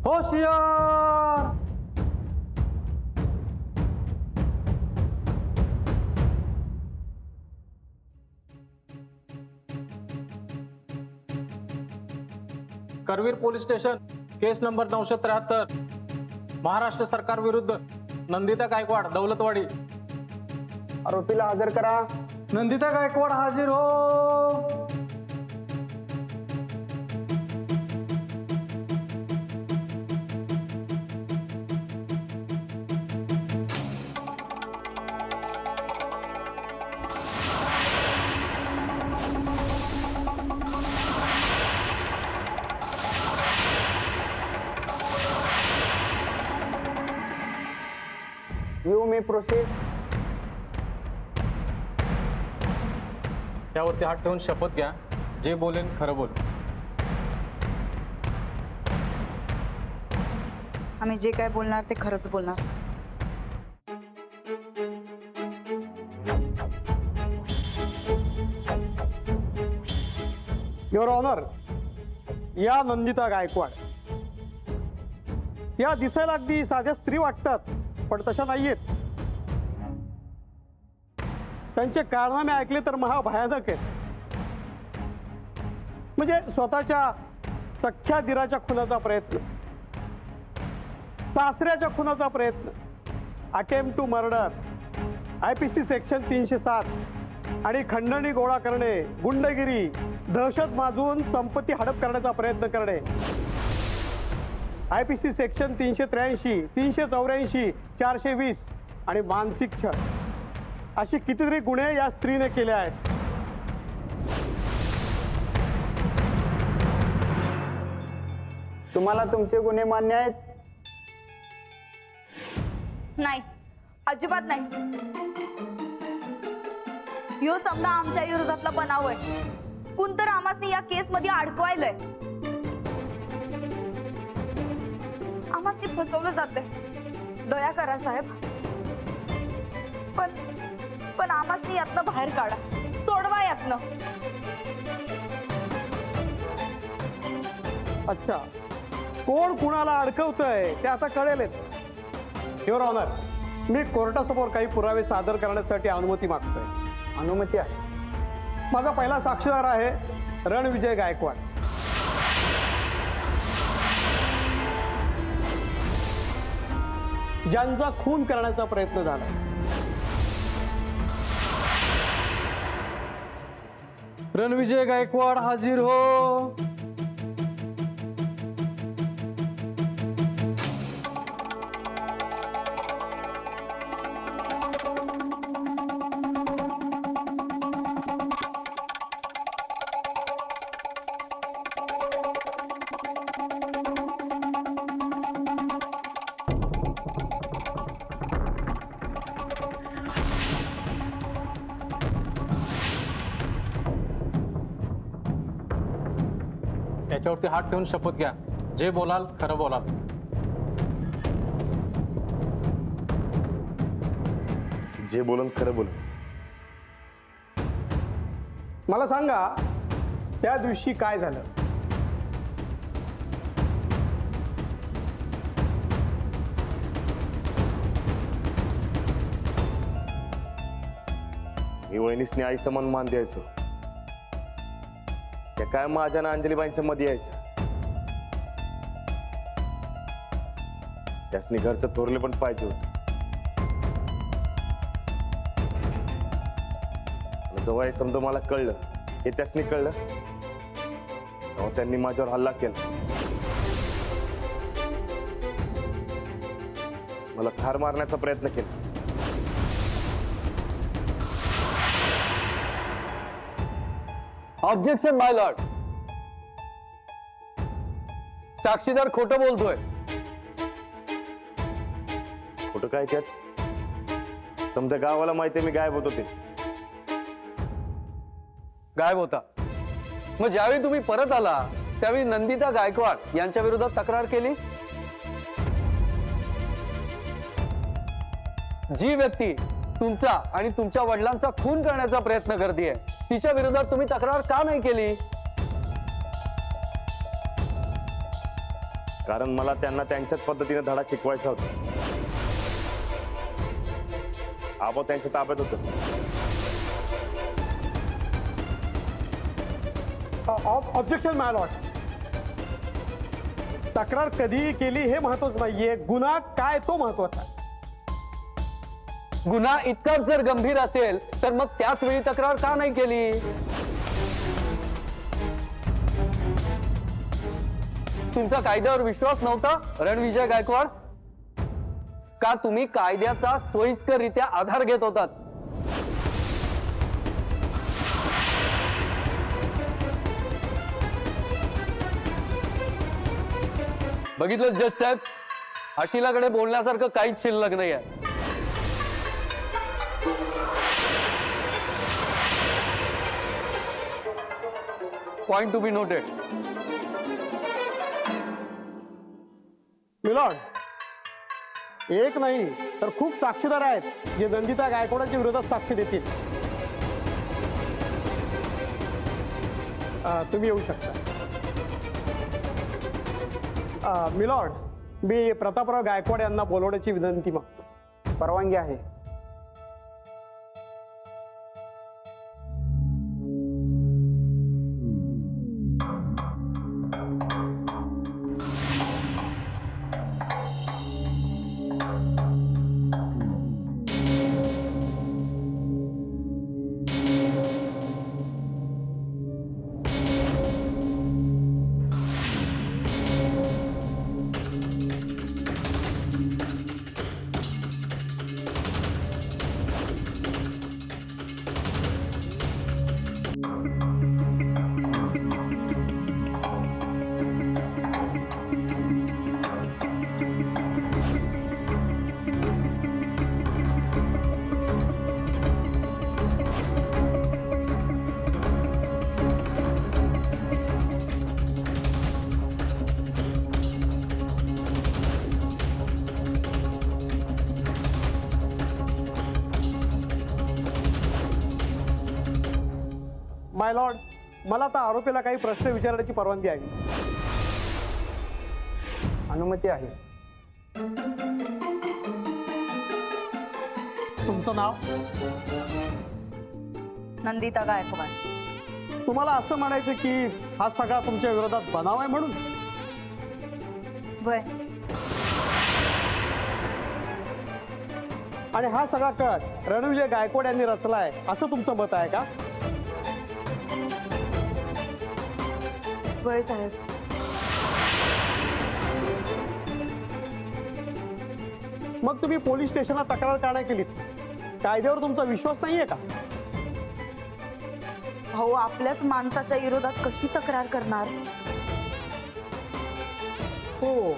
होशियार! Karveer police station, केस number 973, Maharashtra सरकार विरुद्ध नंदिता गायकवाड, दौलतवाडी। आरोपीला हजर करा। नंदिता गायकवाड हाजीर हो। You may proceed. त्यावरती हात ठेवून शपथ घ्या, जे बोलेन खरं बोल। आम्ही जे काय बोलणार ते खरंच बोलणार। युअर ऑनर, या नंदिता गायकवाड या दिसायला अगदी साध्या स्त्री वाटतात, पण तशा नाहीयेत। त्यांचे कारनामे ऐकले तर महाभयानक आहेत। म्हणजे स्वतःच्या सख्ख्या दिराच्या खुनाचा प्रयत्न, सासऱ्याच्या खुनाचा प्रयत्न, attempt to murder, IPC section 307 आणि खंडणी गोळा करणे, गुंडगिरी, दहशत माजवून संपत्ती हडप करण्याचा प्रयत्न करणे, IPC सेक्शन 383, 384, 420 आणि मानसिक छळ, अशी कितीतरी गुन्हे या स्त्रीने केले आहेत। तुम्हाला तुमचे गुन्हे मान्य आहेत? नाही, अजिबात नाही। यो समजा आमच्या विरोधातला बनाव आहे। कोणतर आम्हाला या केस मध्ये अडकवायलंय, आम्हाला फसवलं जातंय। दया करा साहेब, पण आम्हाला यातनं बाहेर काढा, सोडवा यातनं। अच्छा, कोण कुणाला अडकवतंय ते आता कळेलच। युअर ऑनर, मी कोर्टासमोर काही पुरावे सादर करण्यासाठी अनुमती मागतोय। अनुमती आहे। माझा पहिला साक्षीदार आहे रणविजय गायकवाड। ज्यांचा खून करण्याचा प्रयत्न झाला। रणविजय गायकवाड हाजीर हो। त्याच्यावरती हात ठेवून शपथ घ्या, जे बोलाल खरं बोलाल। जे बोलन खरं बोल। मला सांगा, त्या दिवशी काय झालं? मी वहिनीसनी आई समान मान द्यायचो। त्या काय माझ्या ना अंजलीबाईंच्या मध्ये यायच्या। त्यासनी घरचं थोरले पण पाहिजे होत। जेव्हा समजा मला कळलं, हे त्यासनी कळलं, तेव्हा त्यांनी माझ्यावर हल्ला केला। मला ठार मारण्याचा प्रयत्न केला। ऑब्जेक्शन माय लॉर्ड, साक्षीदार खोटं बोलतोय। कुठं काय त्यात समजा गावाला माहिती मी गायब होतो ते. गायब होता. मग ज्यावेळी तुम्ही परत आला त्यावेळी नंदिता गायकवाड यांच्या विरोधात तक्रार केली. जी व्यक्ती तुमचा आणि तुमच्या वडिलांचा खून करण्याचा प्रयत्न करते तिच्या विरोधात तुम्ही तक्रार का नाही केली? कारण मला त्यांना त्यांच्याच पद्धतीने धडा शिकवायचा होता. आबा त्यांच्या ताब्यात होतं. ऑब्जेक्शन माय लॉर्ड. तक्रार कधीही केली हे महत्वाचं नाहीये, गुन्हा काय तो महत्वाचा आहे. गुन्हा इतकाच जर गंभीर असेल तर मग त्याच वेळी तक्रार का नाही केली? तुमचा कायद्यावर विश्वास नव्हता रणविजय गायकवाड? का तुम्ही कायद्याचा सोयीस्कररित्या आधार घेत होतात? बघितलं जज साहेब, अशिलाकडे बोलण्यासारखं काहीच शिल्लक नाही आहे. Point to be noted. Milord, एक नाही तर खूप साक्षीदार आहेत जे नंदिता गायकवाडांच्या विरोधात साक्ष देतील. तुम्ही येऊ शकता. मिलॉर्ड, मी प्रतापराव गायकवाड यांना बोलवण्याची विनंती मागतो. परवानगी आहे. माय लॉर्ड, मला आता आरोपीला काही प्रश्न विचारण्याची परवानगी आहे. अनुमती आहे. तुमचं नाव? नंदिता गायकवाड. तुम्हाला असं म्हणायचं की हा सगळा तुमच्या विरोधात बनाव आहे म्हणून? वय. आणि हा सगळा कट रणविजय गायकवाड यांनी रचलाय असं तुमचं मत आहे का? वय साहेब. मग तुम्ही पोलीस स्टेशनला तक्रार का नाही केलीत? कायद्यावर तुमचा विश्वास नाहीये का? भाऊ आपल्याच माणसाच्या विरोधात कशी तक्रार करणार? हो,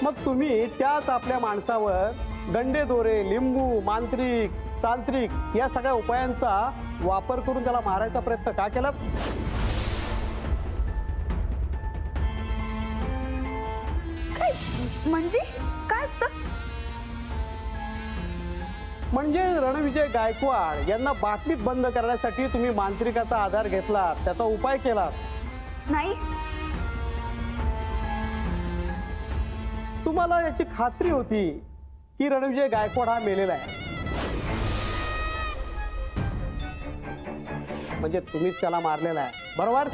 मग तुम्ही त्याच आपल्या माणसावर गंडे दोरे, लिंबू, मांत्रिक, तांत्रिक या सगळ्या उपायांचा वापर करून त्याला मारायचा प्रयत्न का केला? म्हणजे काय असतं? म्हणजे रणविजय गायकवाड यांना बातमीत बंद करण्यासाठी तुम्ही मांत्रिकाचा आधार घेतला, त्याचा उपाय केला? नाही. तुम्हाला याची खात्री होती की रणविजय गायकवाड हा मेलेला आहे, म्हणजे तुम्हीच त्याला मारलेला आहे, बरोबर?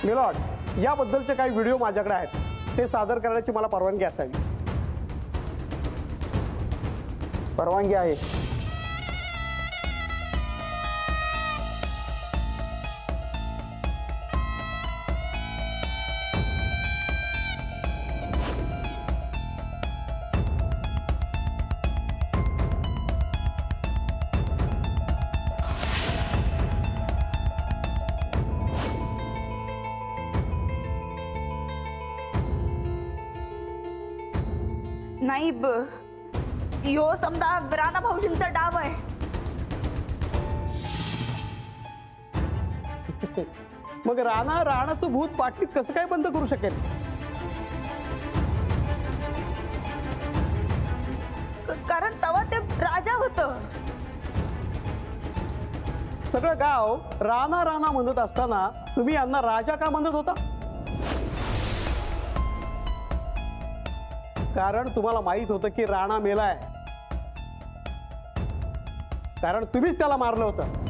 मिलॉर्ड, याबद्दलचे काही व्हिडिओ माझ्याकडे आहेत, ते सादर करण्याची मला परवानगी असावी. परवानगी आहे. नाही यो समजा राणा भाऊजींचा डाव आहे. मग राणाचं भूत बाटलीत कसं काय बंद करू शकेल? कारण तेव्हा ते राजा होतं. सगळं गाव राणा म्हणत असताना तुम्ही यांना राजा का म्हणत होता? कारण तुम्हाला माहित होतं की राणा मेलाय, कारण तुम्हीच त्याला मारलं होतं.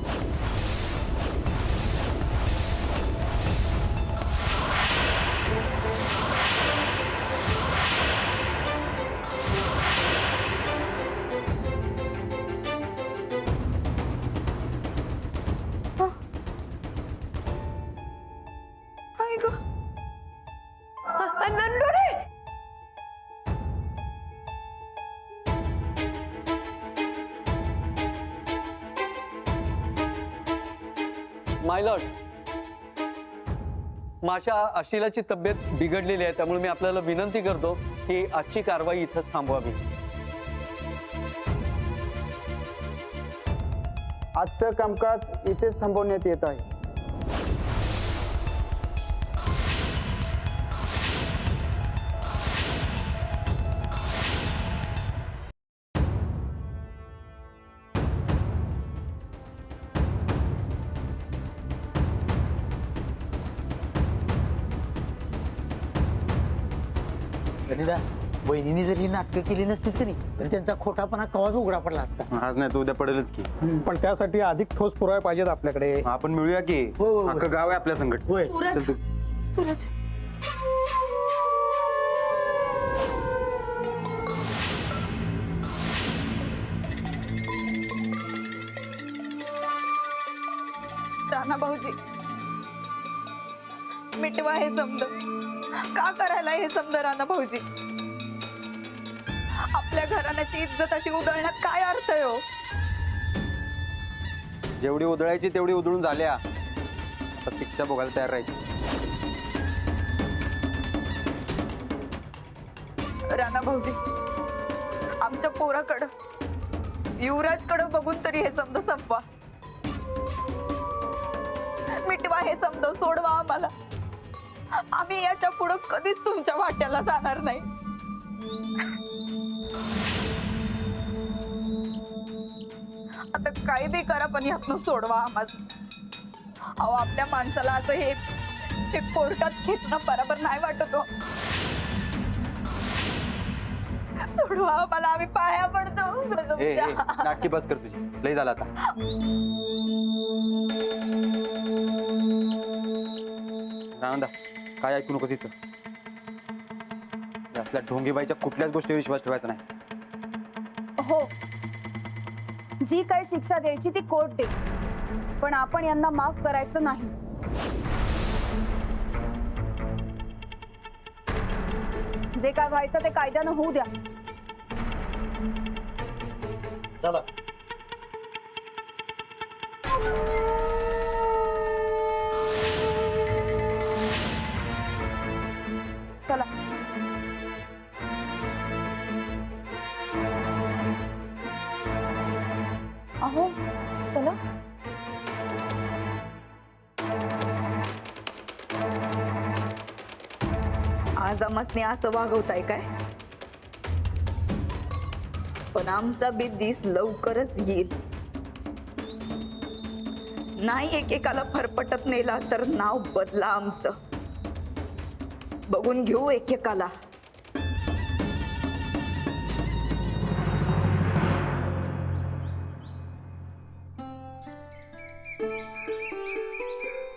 नंदुरे माय लॉर्ड, माझ्या अशिलाची तब्येत बिघडलेली आहे, त्यामुळे मी आपल्याला विनंती करतो की आजची कारवाई इथंच थांबवावी. आजचं कामकाज इथेच थांबवण्यात येत आहे. गणिता, बहिणीने जरी नाटकं केली नसती तरी तर त्यांचा खोटापणा कवाच उघडा पडला असता. आज नाही तर उद्या पडेलच की. पण त्यासाठी अधिक ठोस पुरावे पाहिजेत आपल्याकडे. आपण मिळूया की. हो, हो, हो. अख्खं गाव आहे आपल्या संकट. होय. सूरज सूरज राणा भाऊजी, मिटवा हे समज. का करायला हे समज राणा भाऊजी? आपल्या घराण्याची इज्जत अशी उधळण्यात काय अर्थ आहे हो? जेवढी उधळायची तेवढी उधळून झाल्या. आता शिक्षा बघायला तयार राहायची. राणा भाऊजी, आमच्या पोराकडं युवराजकडं बघून तरी हे समज संपवा. मिटवा हे समज, सोडवा आम्हाला. आम्ही याच्या पुढं कधीच तुमच्या वाट्याला जाणार नाही. आता काही बी करा पण यातनं सोडवा आम्हाला. अहो, आपल्या माणसाला असं हे कोर्टात खेचणं बरोबर नाही वाटत हो. सोडवा आम्हाला, आम्ही पाया पडतो तुमच्या. नाटकी बस कर तुझी, लई झाला आता. आनंदा, काय ऐकू नकोस इथं. असल्या ढोंगीबाईच्या कुठल्याच गोष्टीवर विश्वास ठेवायचा नाही. हो, जी काय शिक्षा द्यायची ती कोर्ट दे, पण आपण यांना माफ करायचं नाही. जे काय व्हायचं ते कायद्यानं होऊ द्या. चला. चला. अहो, चला. आज आम्हासने असं वागवताय काय? पण आमचा बी दिस लवकरच येईल. नाही एकेकाला फरफटत नेला तर नाव बदला आमचं. बघून घेऊ एकेकाला.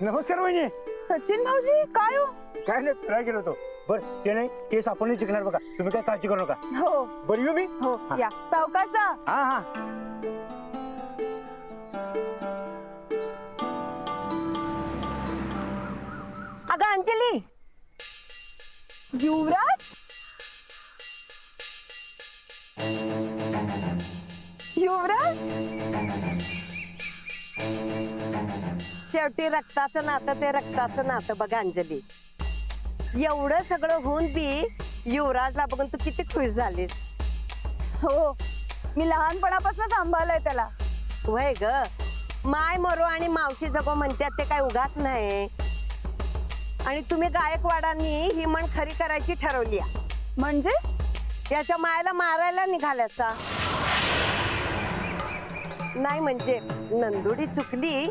नमस्कार वहिनी. सचिन भाऊजी, काय हो? काय नाही, ट्राय केलं होतो. बरं ते नाही, केस आपण जिंकणार बघा. तुम्ही काय काळजी करू नका. हो बरी येऊ मी. हो, या सावकाशा. हा हा. अगं अंजली, युवराज, युवराज. शेवटी रक्ताचं नातं ते रक्ताचं नातं बघा अंजली. एवढं सगळं होऊन बी युवराजला बघून तू किती खुश झालीस. हो, मी लहानपणापासून सांभाळलंय त्याला. वय ग, माय मरो आणि मावशी जगो म्हणतात ते काय उगाच नाही. आणि तुम्ही गायकवाडांनी ही म्हण खरी करायची ठरवली आहे. म्हणजे याच्या मायला मारायला निघाल्याचा नाही. म्हणजे नंदुडी चुकली,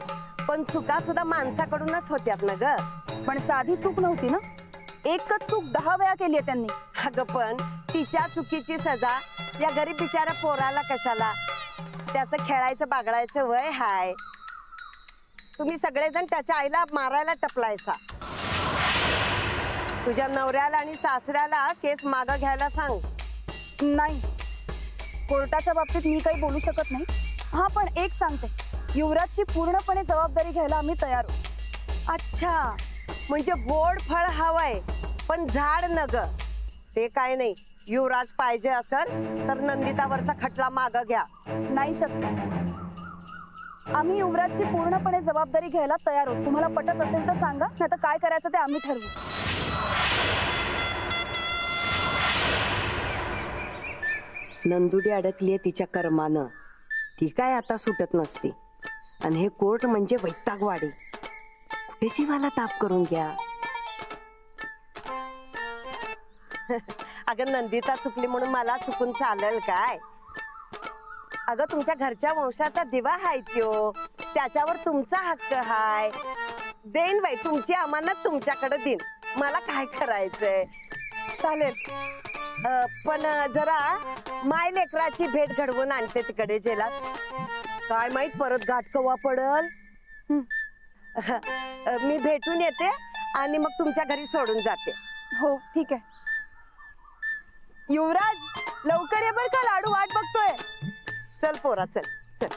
पण चुका सुद्धा माणसाकडूनच होत्यात ना ग. पण साधी चूक नव्हती ना, एकच चूक 10 वेळा केली आहे त्यांनी. अगं पण तिच्या चुकीची सजा या गरीब बिचाऱ्या पोराला कशाला? त्याचं खेळायचं बागडायचं वय हाय. तुम्ही सगळेजण त्याच्या आईला मारायला टपलायसा. तुझ्या नवऱ्याला आणि सासऱ्याला केस मागं घ्यायला सांग. नाही, कोर्टाच्या बाबतीत मी काही बोलू शकत नाही. हा, पण एक सांगते, युवराजची पूर्णपणे जबाबदारी घ्यायला आम्ही तयार आहोत. अच्छा, म्हणजे गोड फळ हवंय पण झाड नग. ते काय नाही, युवराज पाहिजे असेल तर नंदितावरचा खटला मागं घ्या. नाही शक्य. आम्ही युवराजची पूर्णपणे जबाबदारी घ्यायला तयार आहोत. तुम्हाला पटत असेल तर सांगा, नाही तर काय करायचं ते आम्ही ठरवू. नंदुडी अडकलीये तिच्या कर्मानं. ती काय आता सुटत नसते. आणि हे कोर्ट म्हणजे वैतागवाडी. कुठे जीवाला ताप करून घ्या. अगं नंदिता चुकली म्हणून मला चुकून चालेल काय? अगं तुमच्या घरच्या वंशाचा दिवा हाय त्यो, त्याच्यावर तुमचा हक्क हाय. देईन बाई, तुमची अमानत तुमच्याकडे देईन. मला काय करायचंय? चालेल. पण जरा माय लेकराची भेट घडवून आणते तिकडे जेलात. काय माहित परत गाठ कवा पडल. मी भेटून येते आणि मग तुमच्या घरी सोडून जाते. हो, ठीक आहे. युवराज, लवकर ये बर का, लाडू वाट बघतोय. चल पोरा, चल चल.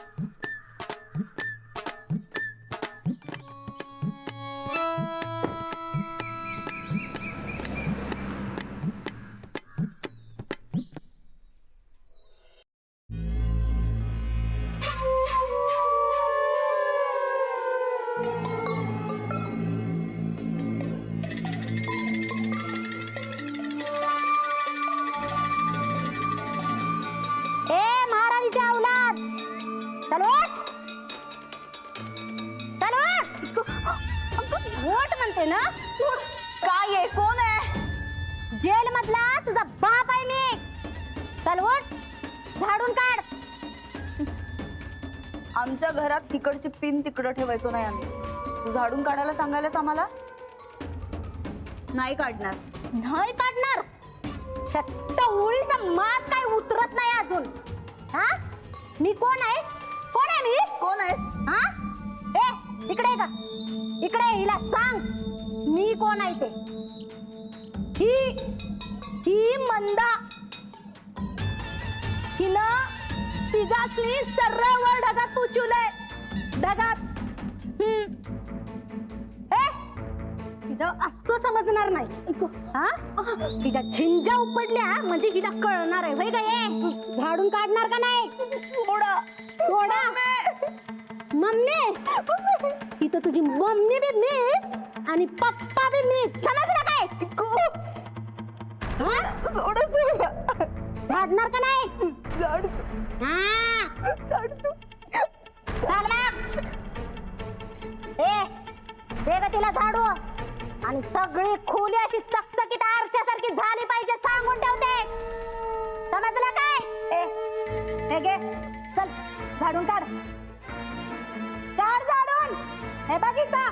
काय आहे? कोण आहे? जेल मधला तुझा बाप आहे मी. चल उठ, झाडून काढ. आमच्या घरात तिकडची पिन तिकडं ठेवायचो नाही आम्ही. तू झाडून काढायला सांगायलास आम्हाला? नाही काढणार. नाही काढणार? टवळीचा मात काय उतरत नाही अजून. हा, मी कोण आहे? कोण आहे मी? कोण आहे? हा, ए इकडे का, इकडे. हिला सांग मी कोण आहे ते. ही मंदा. हिनं तिघासनी सर्रावर ढगात पुचवलंय. ढगात. तिचं असं समजणार नाही. हा, तिच्या झिंजा उपडल्या म्हणजे हिला कळणार आहे. वय काय झाडून काढणार का नाही? सोडा, सोडा. मम्मी, इथं तुझी मम्मी बी मी आणि पप्पा बी मी. समजलं काय? झाडणार का नाही? तिला झाडू आणि सगळी खोली अशी चकचकीत आरशासारखी झाली पाहिजे सांगून ठेवते. समजलं काय? हे घे, चल झाडून काढ. काढ झाडून. हे बघ इथं.